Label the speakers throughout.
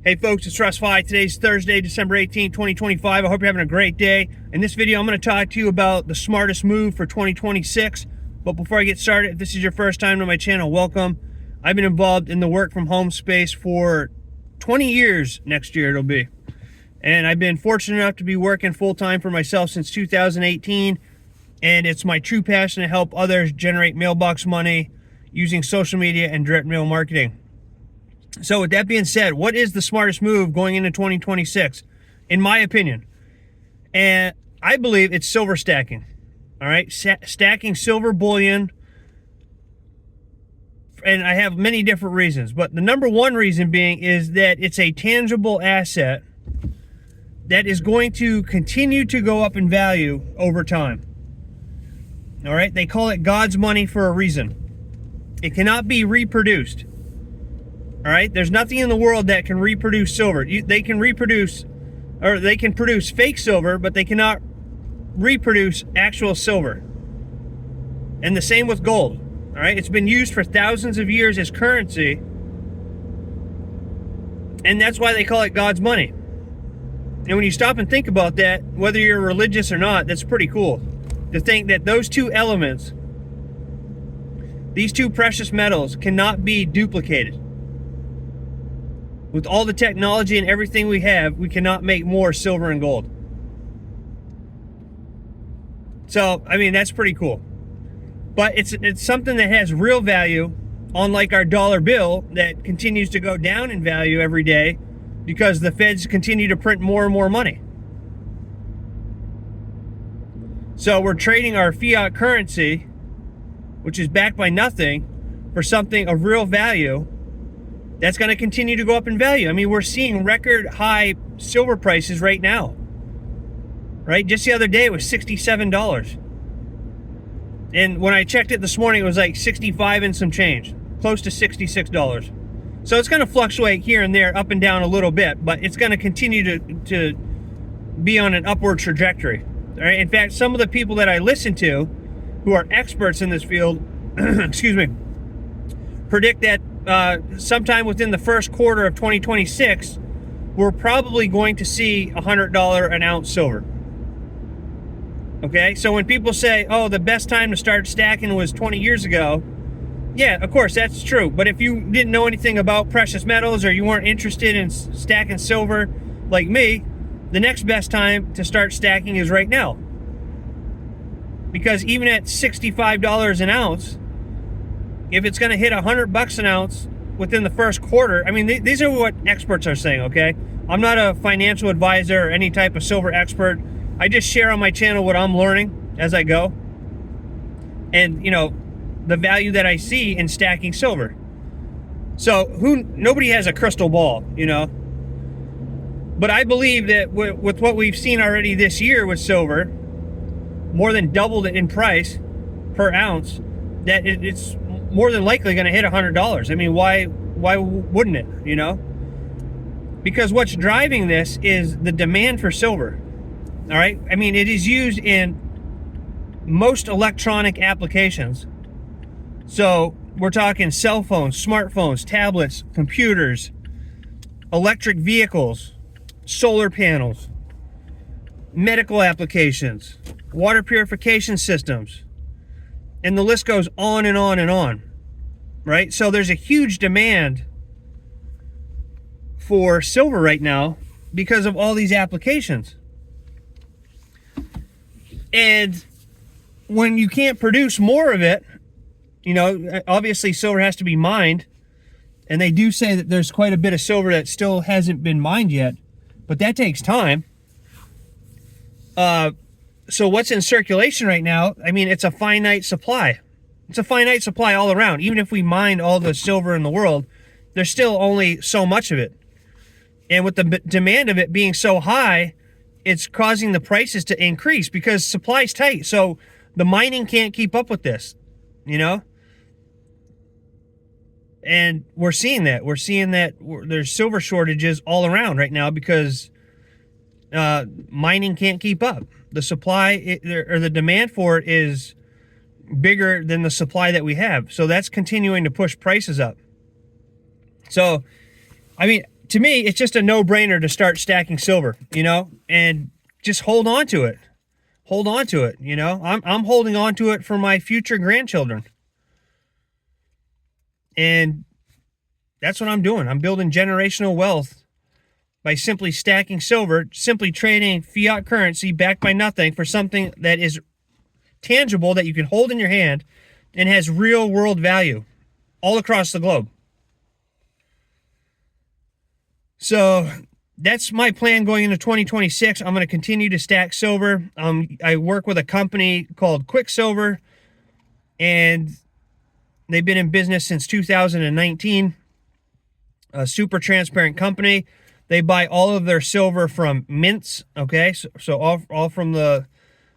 Speaker 1: Hey folks, it's Russ. Today's Thursday, December 18, 2025. I hope you're having a great day. In this video, I'm going to talk to you about the smartest move for 2026. But before I get started, if this is your first time to my channel, welcome. I've been involved in the work from home space for 20 years next year it'll be. And I've been fortunate enough to be working full-time for myself since 2018. And it's my true passion to help others generate mailbox money using social media and direct mail marketing. So with that being said, what is the smartest move going into 2026, in my opinion? And I believe it's silver stacking. All right, stacking silver bullion. And I have many different reasons, but the number one reason being is that it's a tangible asset that is going to continue to go up in value over time. All right, they call it God's money for a reason. It cannot be reproduced. All right, there's nothing in the world that can reproduce silver. They can reproduce, or they can produce fake silver, but they cannot reproduce actual silver. And the same with gold. All right, it's been used for thousands of years as currency, and that's why they call it God's money. And when you stop and think about that, whether you're religious or not, that's pretty cool to think that those two elements, these two precious metals, cannot be duplicated. With all the technology and everything we have, we cannot make more silver and gold. So, I mean, that's pretty cool. But it's something that has real value, unlike our dollar bill that continues to go down in value every day because the feds continue to print more and more money. So we're trading our fiat currency, which is backed by nothing, for something of real value that's going to continue to go up in value. I mean, we're seeing record high silver prices right now. Right? Just the other day, it was $67. And when I checked it this morning, it was like 65 and some change. Close to $66. So it's going to fluctuate here and there, up and down a little bit, but it's going to continue to be on an upward trajectory. All right? In fact, some of the people that I listen to, who are experts in this field, excuse me, predict that sometime within the first quarter of 2026, we're probably going to see $100 an ounce silver. Okay, so when people say, oh, the best time to start stacking was 20 years ago, yeah, of course, that's true. But if you didn't know anything about precious metals or you weren't interested in stacking silver like me, the next best time to start stacking is right now. Because even at $65 an ounce, if it's going to hit $100 an ounce within the first quarter, I mean, these are what experts are saying, okay? I'm not a financial advisor or any type of silver expert. I just share on my channel what I'm learning as I go. And, you know, the value that I see in stacking silver. So nobody has a crystal ball, you know? But I believe that with what we've seen already this year with silver, more than doubled it in price per ounce, that it's more than likely going to hit $100. I mean, why wouldn't it, you know? Because what's driving this is the demand for silver. All right? I mean, it is used in most electronic applications. So we're talking cell phones, smartphones, tablets, computers, electric vehicles, solar panels, medical applications, water purification systems, and the list goes on and on and on, right? So there's a huge demand for silver right now because of all these applications. And when you can't produce more of it, you know, obviously silver has to be mined. And they do say that there's quite a bit of silver that still hasn't been mined yet, but that takes time. So what's in circulation right now, I mean, it's a finite supply. It's a finite supply all around. Even if we mine all the silver in the world, there's still only so much of it. And with the demand of it being so high, it's causing the prices to increase because supply's tight. So the mining can't keep up with this, you know? And we're seeing that. We're seeing that there's silver shortages all around right now because mining can't keep up. The supply or the demand for it is bigger than the supply that we have. So that's continuing to push prices up. So, I mean, to me, it's just a no-brainer to start stacking silver, and just hold on to it. Hold on to it, I'm holding on to it for my future grandchildren. And that's what I'm doing. I'm building generational wealth by simply stacking silver, simply trading fiat currency backed by nothing for something that is tangible, that you can hold in your hand and has real world value all across the globe. So that's my plan going into 2026. I'm going to continue to stack silver. I work with a company called QuickSilver, and they've been in business since 2019. A super transparent company. They buy all of their silver from mints. Okay, so all from the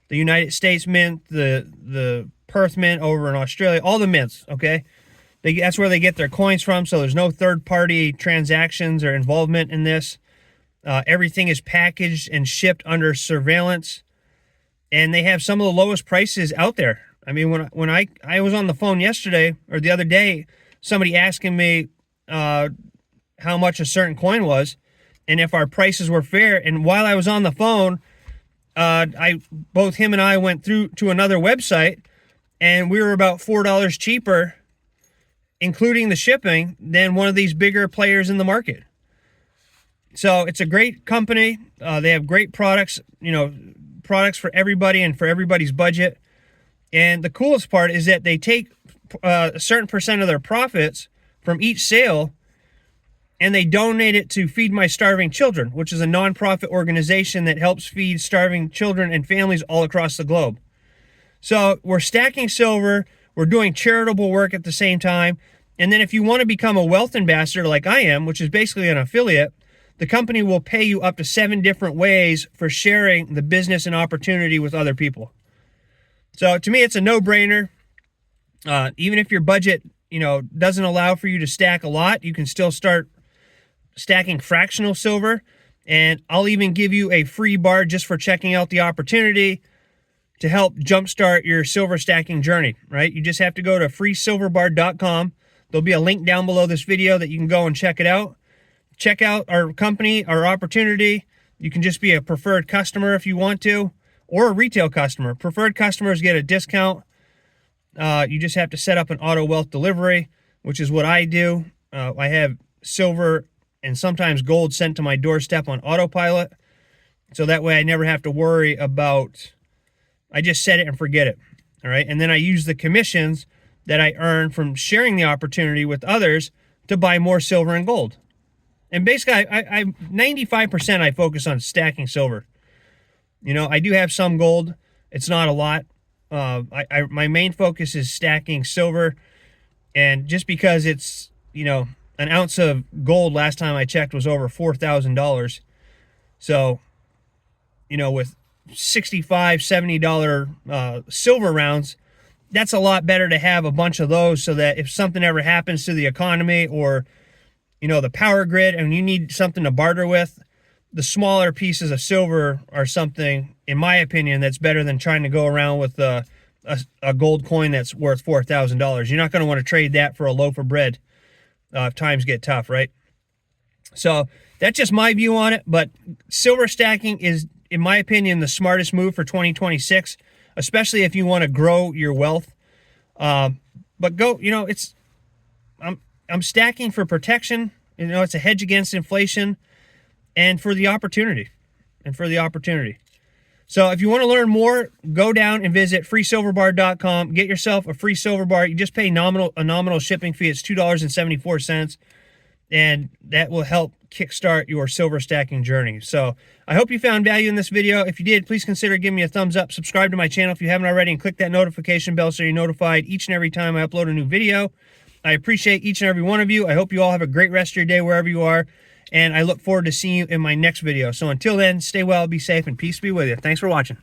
Speaker 1: United States Mint, the Perth Mint over in Australia, all the mints. Okay, that's where they get their coins from. So there's no third-party transactions or involvement in this. Everything is packaged and shipped under surveillance, and they have some of the lowest prices out there. I mean, when I was on the phone yesterday or the other day, somebody asking me how much a certain coin was and if our prices were fair. And while I was on the phone, both him and I went through to another website, and we were about $4 cheaper, including the shipping, than one of these bigger players in the market. So it's a great company. They have great products, products for everybody and for everybody's budget. And the coolest part is that they take a certain percent of their profits from each sale and they donate it to Feed My Starving Children, which is a nonprofit organization that helps feed starving children and families all across the globe. So we're stacking silver, we're doing charitable work at the same time. And then if you want to become a wealth ambassador like I am, which is basically an affiliate, the company will pay you up to 7 different ways for sharing the business and opportunity with other people. So to me, it's a no-brainer. Even if your budget, doesn't allow for you to stack a lot, you can still start stacking fractional silver. And I'll even give you a free bar just for checking out the opportunity to help jumpstart your silver stacking journey, right? You just have to go to freesilverbar.com. There'll be a link down below this video that you can go and check it out. Check out our company, our opportunity. You can just be a preferred customer if you want to, or a retail customer. Preferred customers get a discount. You just have to set up an auto wealth delivery, which is what I do. I have silver and sometimes gold sent to my doorstep on autopilot. So that way I never have to worry about, I just set it and forget it. All right. And then I use the commissions that I earn from sharing the opportunity with others to buy more silver and gold. And basically, I 95% I focus on stacking silver. I do have some gold. It's not a lot. My main focus is stacking silver. And just because it's, an ounce of gold last time I checked was over $4,000. So, with $65, $70 silver rounds, that's a lot better to have a bunch of those so that if something ever happens to the economy or, the power grid and you need something to barter with, the smaller pieces of silver are something, in my opinion, that's better than trying to go around with a gold coin that's worth $4,000. You're not going to want to trade that for a loaf of bread if times get tough, right? So that's just my view on it. But silver stacking is, in my opinion, the smartest move for 2026, especially if you want to grow your wealth. But go, I'm stacking for protection. It's a hedge against inflation and for the opportunity. So if you want to learn more, go down and visit freesilverbar.com. Get yourself a free silver bar. You just pay a nominal shipping fee. It's $2.74. And that will help kickstart your silver stacking journey. So I hope you found value in this video. If you did, please consider giving me a thumbs up. Subscribe to my channel if you haven't already, and click that notification bell so you're notified each and every time I upload a new video. I appreciate each and every one of you. I hope you all have a great rest of your day wherever you are. And I look forward to seeing you in my next video. So until then, stay well, be safe, and peace be with you. Thanks for watching.